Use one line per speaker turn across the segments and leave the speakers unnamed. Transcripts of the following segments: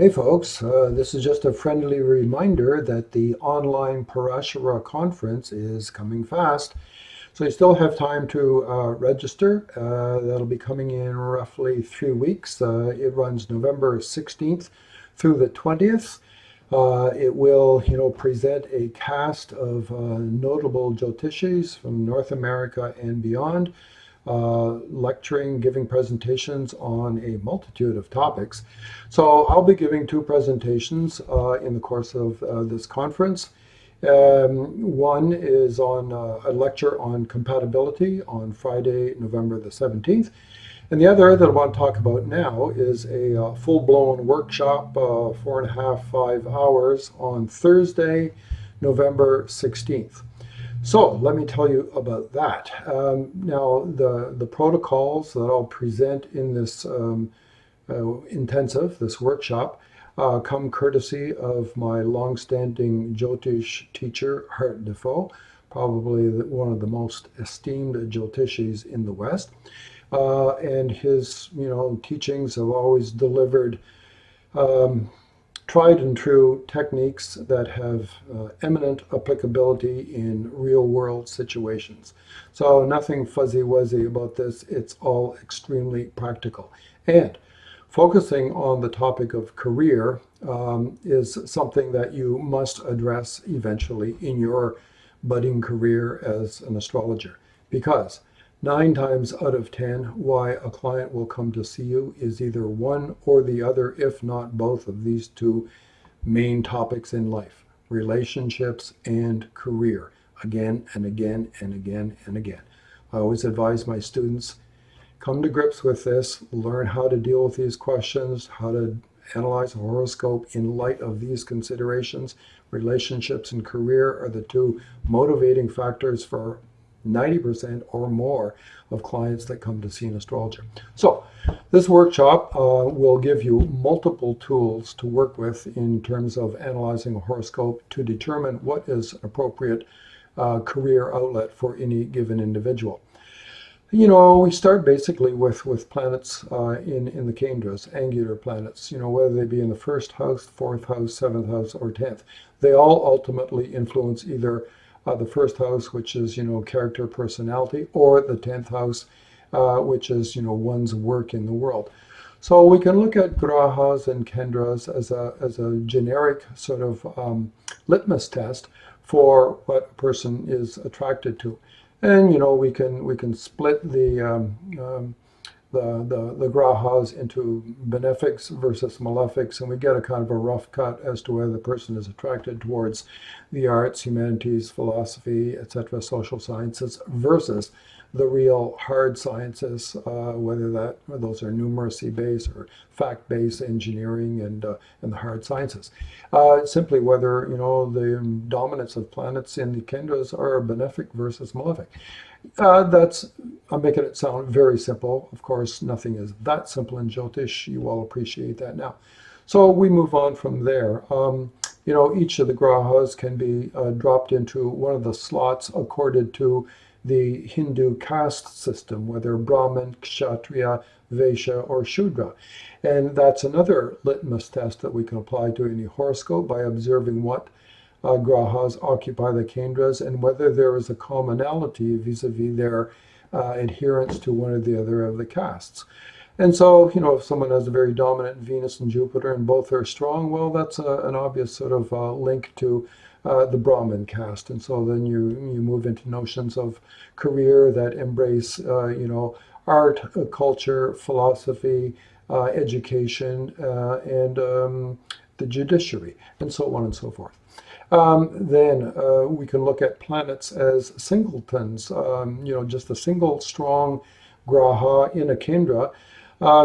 Hey folks, this is just a friendly reminder that the online Parashara Conference is coming fast. So you still have time to register. That'll be coming in roughly 3 weeks. It runs November 16th through the 20th. It will, present a cast of notable Jyotishis from North America and beyond, lecturing, giving presentations on a multitude of topics. So I'll be giving two presentations in the course of this conference. One is on a lecture on compatibility on Friday, November the 17th. And the other that I want to talk about now is a full-blown workshop, 4.5, 5 hours on Thursday, November 16th. So let me tell you about that. Now, the protocols that I'll present in this intensive, this workshop, come courtesy of my long-standing Jyotish teacher, Hart Defoe, probably one of the most esteemed Jyotishis in the West. And his, teachings have always delivered tried and true techniques that have eminent applicability in real world situations. So nothing fuzzy-wuzzy about this. It's all extremely practical. And focusing on the topic of career is something that you must address eventually in your budding career as an astrologer, because 9 times out of 10, why a client will come to see you is either one or the other, if not both of these two main topics in life: relationships and career, again and again and again and again. I always advise my students, come to grips with this, learn how to deal with these questions, how to analyze a horoscope in light of these considerations. Relationships and career are the two motivating factors for 90% or more of clients that come to see an astrologer. So this workshop will give you multiple tools to work with in terms of analyzing a horoscope to determine what is an appropriate career outlet for any given individual. We start basically with planets in the kendras, angular planets, whether they be in the first house, fourth house, seventh house, or 10th. They all ultimately influence either the first house, which is, character, personality, or the 10th house, which is, one's work in the world. So we can look at grahas and kendras as a generic sort of litmus test for what a person is attracted to. And, we can split the grahas into benefics versus malefics, and we get a kind of a rough cut as to whether the person is attracted towards the arts, humanities, philosophy, etc., social sciences, versus the real hard sciences, whether those are numeracy-based or fact-based, engineering, and the hard sciences. Simply whether the dominance of planets in the kendras are benefic versus malefic. I'm making it sound very simple. Of course, nothing is that simple in Jyotish. You all appreciate that now. So we move on from there. Each of the grahas can be dropped into one of the slots accorded to the Hindu caste system, whether Brahmin, Kshatriya, Vaishya, or Shudra. And that's another litmus test that we can apply to any horoscope by observing what grahas occupy the kendras and whether there is a commonality vis-a-vis their adherence to one or the other of the castes. And so, if someone has a very dominant Venus and Jupiter and both are strong, well, that's an obvious sort of link to the Brahmin caste. And so then you move into notions of career that embrace, art, culture, philosophy, education, and the judiciary, and so on and so forth. Then we can look at planets as singletons. Just a single strong graha in a kendra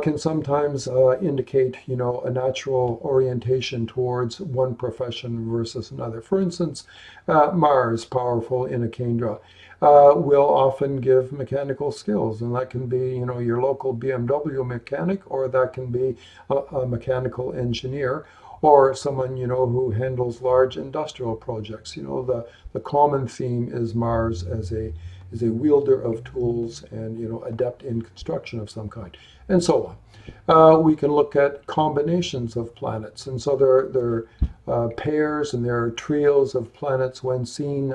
can sometimes indicate, a natural orientation towards one profession versus another. For instance, Mars, powerful in a kendra, will often give mechanical skills, and that can be, your local BMW mechanic, or that can be a mechanical engineer, or someone, who handles large industrial projects. The common theme is Mars as a is a wielder of tools and, adept in construction of some kind, and so on. We can look at combinations of planets, and so there are pairs and there are trios of planets when seen,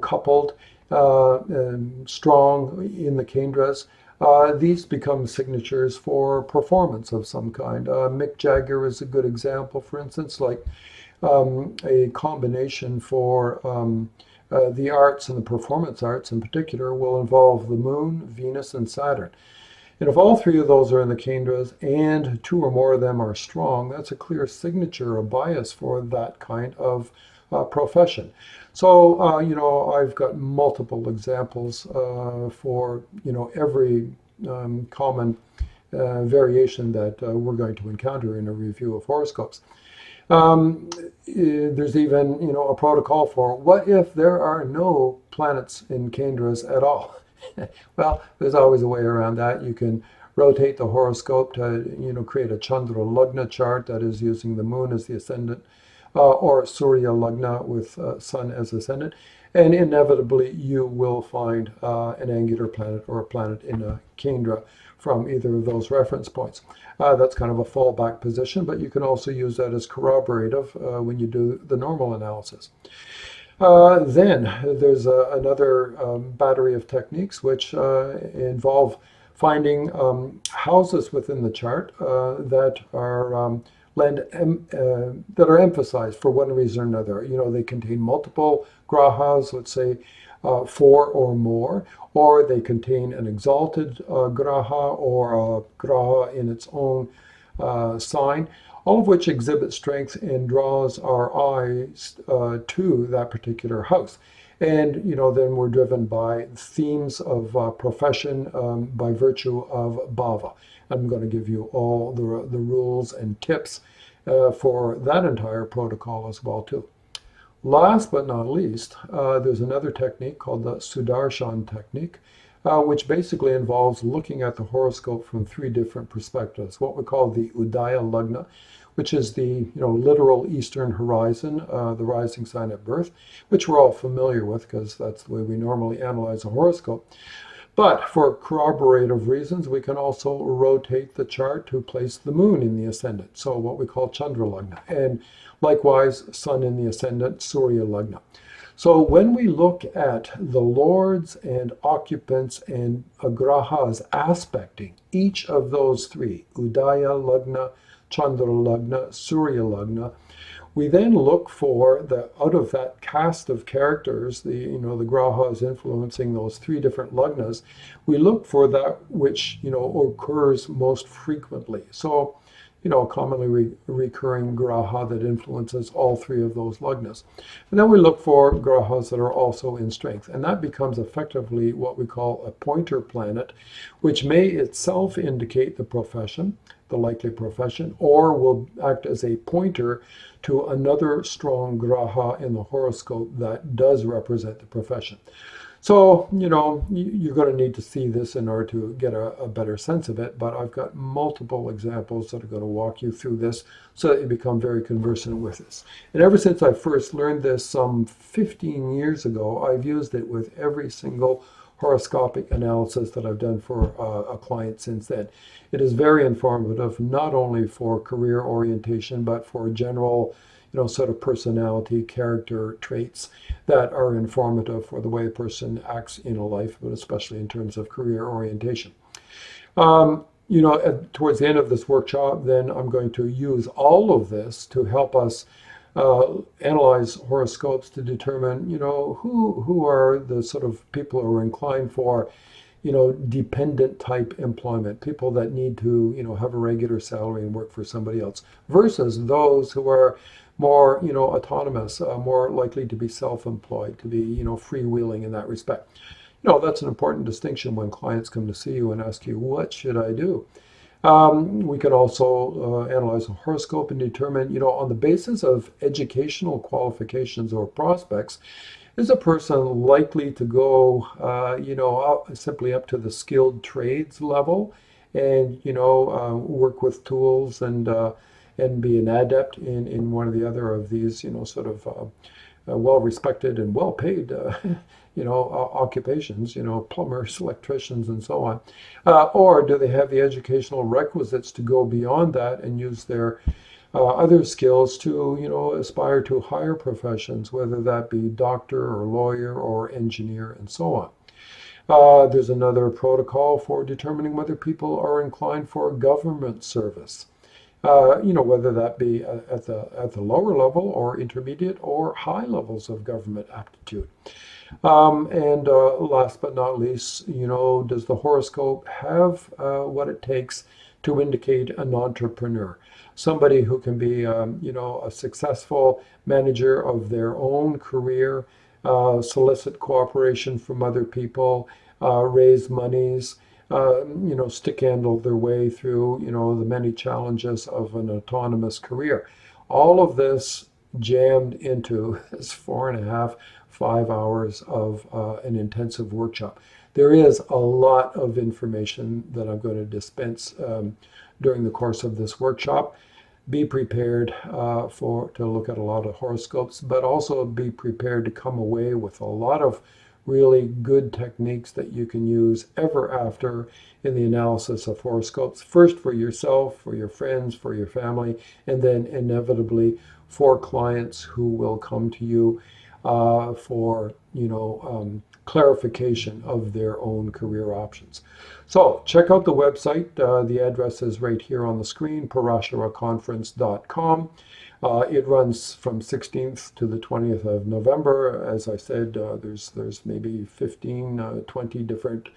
coupled, strong in the kendras. These become signatures for performance of some kind. Mick Jagger is a good example, for instance, like a combination for the arts and the performance arts in particular will involve the Moon, Venus, and Saturn. And if all three of those are in the kendras and two or more of them are strong, that's a clear signature, a bias for that kind of profession. So, I've got multiple examples for, every common variation that we're going to encounter in a review of horoscopes. There's even, a protocol for what if there are no planets in kendras at all? Well, there's always a way around that. You can rotate the horoscope to, create a Chandra lagna chart that is using the moon as the ascendant, or Surya lagna with sun as ascendant, and inevitably you will find an angular planet or a planet in a kendra from either of those reference points. That's kind of a fallback position, but you can also use that as corroborative when you do the normal analysis. Then there's another battery of techniques which involve finding houses within the chart that are that are emphasized for one reason or another. They contain multiple grahas, let's say 4 or more, or they contain an exalted graha or a graha in its own sign, all of which exhibit strength and draws our eyes to that particular house. And, then we're driven by themes of profession by virtue of Bhava. I'm going to give you all the rules and tips for that entire protocol as well, too. Last but not least, there's another technique called the Sudarshan technique, which basically involves looking at the horoscope from 3 different perspectives. What we call the Udaya lagna, which is the literal eastern horizon, the rising sign at birth, which we're all familiar with because that's the way we normally analyze a horoscope. But for corroborative reasons, we can also rotate the chart to place the moon in the ascendant, so what we call Chandra lagna, and likewise sun in the ascendant, Surya lagna. So when we look at the lords and occupants and grahas aspecting each of those 3, Udaya lagna, Chandra lagna, Surya lagna, we then look for out of that cast of characters, the grahas influencing those 3 different lagnas, we look for that which occurs most frequently. So, commonly recurring graha that influences all 3 of those lagnas. And then we look for grahas that are also in strength. And that becomes effectively what we call a pointer planet, which may itself indicate the profession, the likely profession, or will act as a pointer to another strong graha in the horoscope that does represent the profession. So, you're going to need to see this in order to get a better sense of it, but I've got multiple examples that are going to walk you through this so that you become very conversant with this. And ever since I first learned this some 15 years ago, I've used it with every single horoscopic analysis that I've done for a client since then. It is very informative, not only for career orientation, but for general sort of personality, character traits that are informative for the way a person acts in a life, but especially in terms of career orientation. Towards the end of this workshop, then I'm going to use all of this to help us analyze horoscopes to determine, who are the sort of people who are inclined for, dependent type employment, people that need to, have a regular salary and work for somebody else, versus those who are more, autonomous, more likely to be self-employed, to be, freewheeling in that respect. That's an important distinction when clients come to see you and ask you, what should I do? We can also analyze a horoscope and determine, on the basis of educational qualifications or prospects, is a person likely to go, simply up to the skilled trades level and, work with tools and be an adept in one or the other of these, well-respected and well-paid occupations, plumbers, electricians, and so on? Or do they have the educational requisites to go beyond that and use their other skills to, aspire to higher professions, whether that be doctor or lawyer or engineer and so on? There's another protocol for determining whether people are inclined for government service. Whether that be at the lower level or intermediate or high levels of government aptitude. And last but not least, does the horoscope have what it takes to indicate an entrepreneur? Somebody who can be, a successful manager of their own career, solicit cooperation from other people, raise monies, stick handle their way through, the many challenges of an autonomous career. All of this jammed into this 4.5, 5 hours of an intensive workshop. There is a lot of information that I'm going to dispense during the course of this workshop. Be prepared to look at a lot of horoscopes, but also be prepared to come away with a lot of really good techniques that you can use ever after in the analysis of horoscopes. First for yourself, for your friends, for your family, and then inevitably for clients who will come to you for clarification of their own career options. So check out the website. The address is right here on the screen, parasharaconference.com. It runs from 16th to the 20th of November. As I said, there's maybe 15, 20 different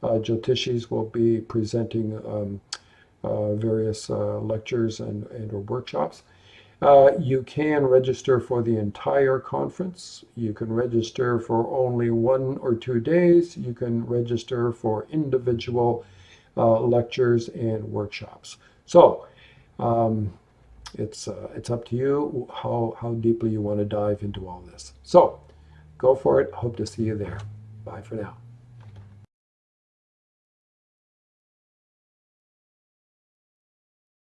Jyotishis will be presenting various lectures and or workshops. You can register for the entire conference. You can register for only 1 or 2 days. You can register for individual lectures and workshops. So it's up to you how deeply you want to dive into all this. So go for it. Hope to see you there. Bye for now.